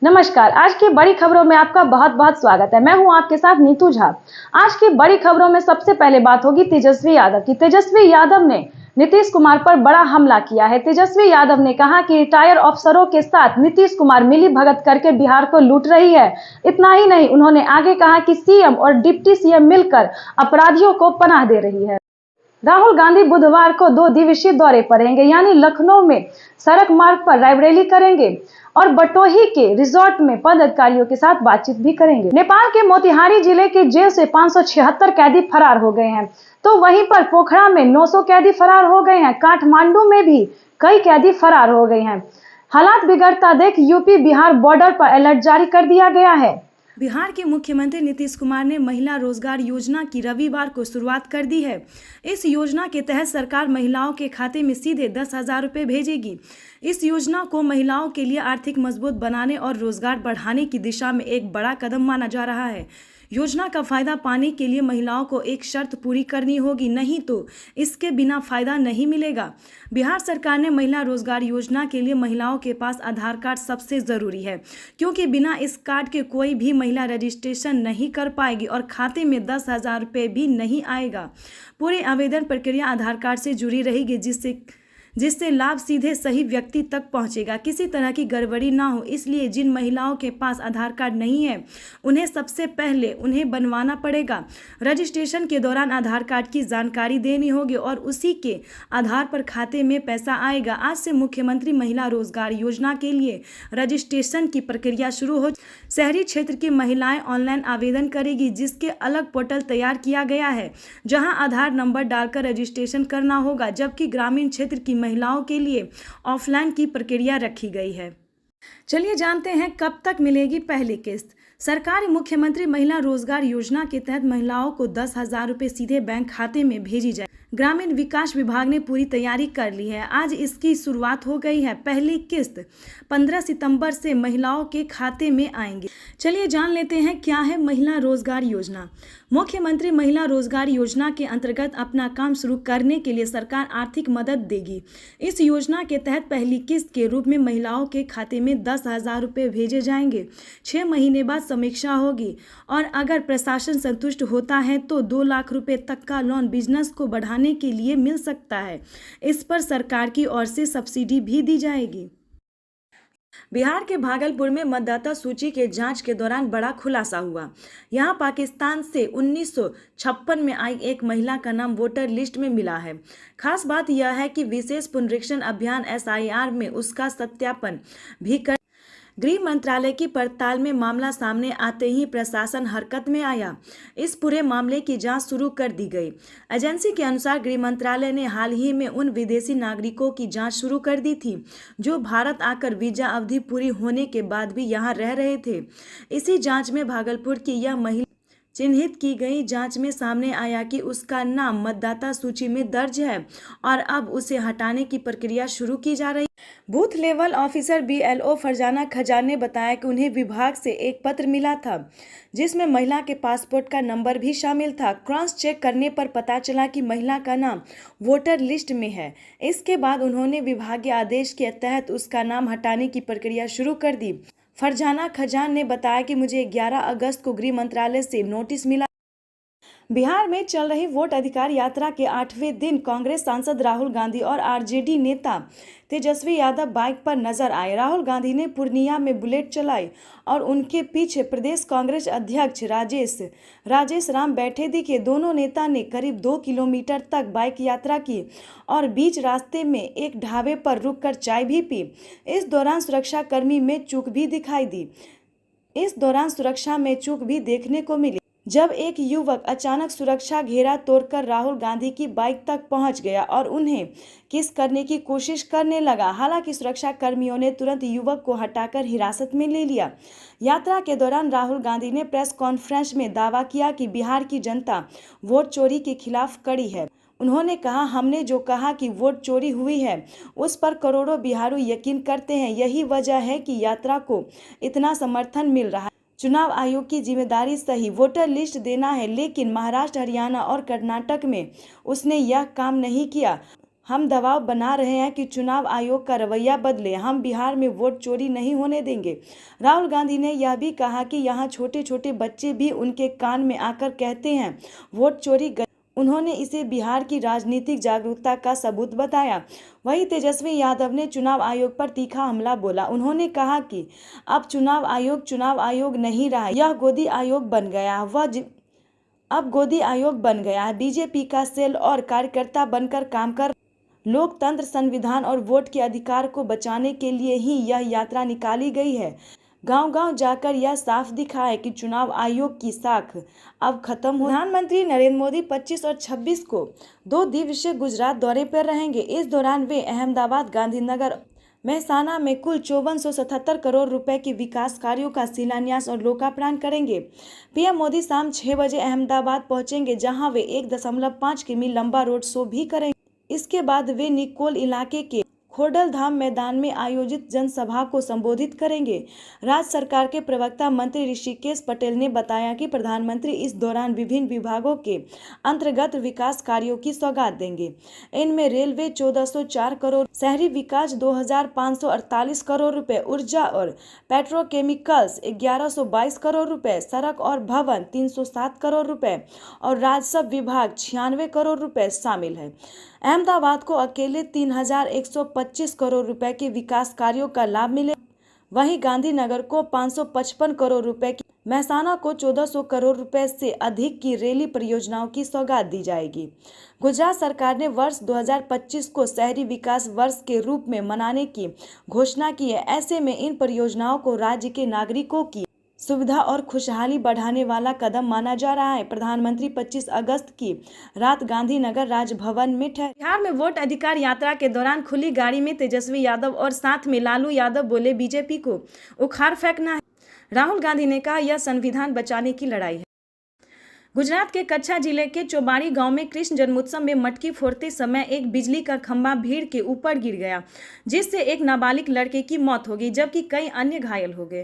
नमस्कार। आज की बड़ी खबरों में आपका बहुत बहुत स्वागत है। मैं हूं आपके साथ नीतू झा। आज की बड़ी खबरों में सबसे पहले बात होगी तेजस्वी यादव की। तेजस्वी यादव ने नीतीश कुमार पर बड़ा हमला किया है। तेजस्वी यादव ने कहा कि रिटायर अफसरों के साथ नीतीश कुमार मिली भगत करके बिहार को लूट रही है। इतना ही नहीं, उन्होंने आगे कहा कि सीएम और डिप्टी सीएम मिलकर अपराधियों को पनाह दे रही है। राहुल गांधी बुधवार को 2 दिवसीय दौरे पर रहेंगे, यानी लखनऊ में सड़क मार्ग पर रायबरेली करेंगे और बटोही के रिजॉर्ट में पदाधिकारियों के साथ बातचीत भी करेंगे। नेपाल के मोतिहारी जिले के जेल से 576 कैदी फरार हो गए हैं, तो वहीं पर पोखरा में 900 कैदी फरार हो गए हैं। काठमांडू में भी कई कैदी फरार हो गए हैं। हालात बिगड़ता देख यूपी बिहार बॉर्डर पर अलर्ट जारी कर दिया गया है। बिहार के मुख्यमंत्री नीतीश कुमार ने महिला रोजगार योजना की रविवार को शुरुआत कर दी है। इस योजना के तहत सरकार महिलाओं के खाते में सीधे 10,000 रुपये भेजेगी। इस योजना को महिलाओं के लिए आर्थिक मजबूत बनाने और रोजगार बढ़ाने की दिशा में एक बड़ा कदम माना जा रहा है। योजना का फायदा पाने के लिए महिलाओं को एक शर्त पूरी करनी होगी, नहीं तो इसके बिना फायदा नहीं मिलेगा। बिहार सरकार ने महिला रोजगार योजना के लिए महिलाओं के पास आधार कार्ड सबसे जरूरी है, क्योंकि बिना इस कार्ड के कोई भी महिला रजिस्ट्रेशन नहीं कर पाएगी और खाते में 10,000 रुपये भी नहीं आएगा। पूरी आवेदन प्रक्रिया आधार कार्ड से जुड़ी रहेगी, जिससे लाभ सीधे सही व्यक्ति तक पहुंचेगा, किसी तरह की गड़बड़ी ना हो। इसलिए जिन महिलाओं के पास आधार कार्ड नहीं है, उन्हें सबसे पहले उन्हें बनवाना पड़ेगा। रजिस्ट्रेशन के दौरान आधार कार्ड की जानकारी देनी होगी और उसी के आधार पर खाते में पैसा आएगा। आज से मुख्यमंत्री महिला रोजगार योजना के लिए रजिस्ट्रेशन की प्रक्रिया शुरू हो। शहरी क्षेत्र की महिलाएं ऑनलाइन आवेदन करेगी, जिसके अलग पोर्टल तैयार किया गया है, जहां आधार नंबर डालकर रजिस्ट्रेशन करना होगा, जबकि ग्रामीण क्षेत्र की महिलाओं के लिए ऑफलाइन की प्रक्रिया रखी गई है। चलिए जानते हैं कब तक मिलेगी पहली किस्त। सरकार मुख्यमंत्री महिला रोजगार योजना के तहत महिलाओं को 10,000 रुपये सीधे बैंक खाते में भेजी जाए। ग्रामीण विकास विभाग ने पूरी तैयारी कर ली है। आज इसकी शुरुआत हो गई है। पहली किस्त 15 सितंबर से महिलाओं के खाते में आएंगी। चलिए जान लेते हैं क्या है महिला रोजगार योजना। मुख्यमंत्री महिला रोजगार योजना के अंतर्गत अपना काम शुरू करने के लिए सरकार आर्थिक मदद देगी। इस योजना के तहत पहली किस्त के रूप में महिलाओं के खाते में 10,000 रुपये भेजे जाएंगे। 6 महीने बाद समीक्षा होगी और अगर प्रशासन संतुष्ट होता है तो 2 लाख रुपए तक का लोन बिजनेस को बढ़ाने के लिए मिल सकता है। इस पर सरकार की ओर से सब्सिडी भी दी जाएगी। बिहार के भागलपुर में मतदाता सूची के जांच के दौरान बड़ा खुलासा हुआ। यहां पाकिस्तान से 1956 में आई एक महिला का नाम वोटर लिस्ट में मिला है। खास बात यह है कि विशेष पुनरीक्षण अभियान SIR में उसका सत्यापन भी कर गृह मंत्रालय की पड़ताल में मामला सामने आते ही प्रशासन हरकत में आया। इस पूरे मामले की जांच शुरू कर दी गई। एजेंसी के अनुसार गृह मंत्रालय ने हाल ही में उन विदेशी नागरिकों की जांच शुरू कर दी थी जो भारत आकर वीजा अवधि पूरी होने के बाद भी यहां रह रहे थे। इसी जांच में भागलपुर की यह महिला चिन्हित की गई। जांच में सामने आया कि उसका नाम मतदाता सूची में दर्ज है और अब उसे हटाने की प्रक्रिया शुरू की जा रही है। Booth level officer BLO Farzana Khajan ने बताया कि उन्हें विभाग से एक पत्र मिला था, जिसमें महिला के पासपोर्ट का नंबर भी शामिल था। क्रॉस चेक करने पर पता चला कि महिला का नाम वोटर लिस्ट में है। इसके बाद उन्होंने विभागीय आदेश के तहत उसका नाम हटाने की प्रक्रिया शुरू कर दी। फरजाना खजान ने बताया कि मुझे 11 अगस्त को गृह मंत्रालय से नोटिस मिला। बिहार में चल रही वोट अधिकार यात्रा के 8वें दिन कांग्रेस सांसद राहुल गांधी और RJD नेता तेजस्वी यादव बाइक पर नजर आए। राहुल गांधी ने पूर्णिया में बुलेट चलाई और उनके पीछे प्रदेश कांग्रेस अध्यक्ष राजेश राम बैठे दिखे। दोनों नेता ने करीब 2 किलोमीटर तक बाइक यात्रा की और बीच रास्ते में एक ढाबे पर रुककर चाय भी पी। इस दौरान सुरक्षा में चूक भी देखने को मिली, जब एक युवक अचानक सुरक्षा घेरा तोड़कर राहुल गांधी की बाइक तक पहुंच गया और उन्हें किस करने की कोशिश करने लगा। हालांकि सुरक्षा कर्मियों ने तुरंत युवक को हटाकर हिरासत में ले लिया। यात्रा के दौरान राहुल गांधी ने प्रेस कॉन्फ्रेंस में दावा किया कि बिहार की जनता वोट चोरी के खिलाफ कड़ी है। उन्होंने कहा, हमने जो कहा कि वोट चोरी हुई है, उस पर करोड़ों बिहारी यकीन करते हैं। यही वजह है कि यात्रा को इतना समर्थन मिल रहा है। चुनाव आयोग की जिम्मेदारी सही वोटर लिस्ट देना है, लेकिन महाराष्ट्र, हरियाणा और कर्नाटक में उसने यह काम नहीं किया। हम दबाव बना रहे हैं कि चुनाव आयोग का रवैया बदले। हम बिहार में वोट चोरी नहीं होने देंगे। राहुल गांधी ने यह भी कहा कि यहाँ छोटे छोटे बच्चे भी उनके कान में आकर कहते हैं वोट चोरी। उन्होंने इसे बिहार की राजनीतिक जागरूकता का सबूत बताया। वहीं तेजस्वी यादव ने चुनाव आयोग पर तीखा हमला बोला। उन्होंने कहा कि अब चुनाव आयोग नहीं रहा, यह गोदी आयोग बन गया। अब गोदी आयोग बन गया है। बीजेपी का सेल और कार्यकर्ता बनकर काम कर लोकतंत्र, संविधान और वोट के अधिकार को बचाने के लिए ही यह यात्रा निकाली गई है। गांव-गांव जाकर यह साफ दिखा है कि चुनाव आयोग की साख अब खत्म हो। प्रधानमंत्री नरेंद्र मोदी 25 और 26 को 2 दिवसीय गुजरात दौरे पर रहेंगे। इस दौरान वे अहमदाबाद, गांधीनगर, मेहसाना में कुल 5477 करोड़ रुपए के विकास कार्यों का शिलान्यास और लोकार्पण करेंगे। पीएम मोदी शाम 6 बजे अहमदाबाद पहुंचेंगे, जहां वे 1.5 किमी लंबा रोड शो भी करेंगे। इसके बाद वे निकोल इलाके के खोडलधाम मैदान में आयोजित जनसभा को संबोधित करेंगे। राज्य सरकार के प्रवक्ता मंत्री ऋषिकेश पटेल ने बताया कि प्रधानमंत्री इस दौरान विभिन्न विभागों के अंतर्गत विकास कार्यों की सौगात देंगे। इनमें रेलवे 1404 करोड़, शहरी विकास 2548 करोड़ रुपए, ऊर्जा और पेट्रोकेमिकल्स 1122 करोड़ रुपए, सड़क और भवन 307 करोड़ रुपए और राजस्व विभाग 96 करोड़ रुपए शामिल है। अहमदाबाद को अकेले 3125 करोड़ रुपए के विकास कार्यों का लाभ मिले। वहीं गांधीनगर को 555 करोड़ रुपए की, मेहसाना को 1400 करोड़ रुपए से अधिक की रेली परियोजनाओं की सौगात दी जाएगी। गुजरात सरकार ने वर्ष 2025 को शहरी विकास वर्ष के रूप में मनाने की घोषणा की है। ऐसे में इन परियोजनाओं को राज्य के नागरिकों की सुविधा और खुशहाली बढ़ाने वाला कदम माना जा रहा है। प्रधानमंत्री 25 अगस्त की रात गांधीनगर राजभवन में ठहरे। बिहार में वोट अधिकार यात्रा के दौरान खुली गाड़ी में तेजस्वी यादव और साथ में लालू यादव बोले बीजेपी को उखाड़ फेंकना है। राहुल गांधी ने कहा यह संविधान बचाने की लड़ाई है। गुजरात के कच्छा जिले के चौबाड़ी गांव में कृष्ण जन्मोत्सव में मटकी फोड़ते समय एक बिजली का खंभा भीड़ के ऊपर गिर गया, जिससे एक नाबालिग लड़के की मौत हो गई, जबकि कई अन्य घायल हो गए।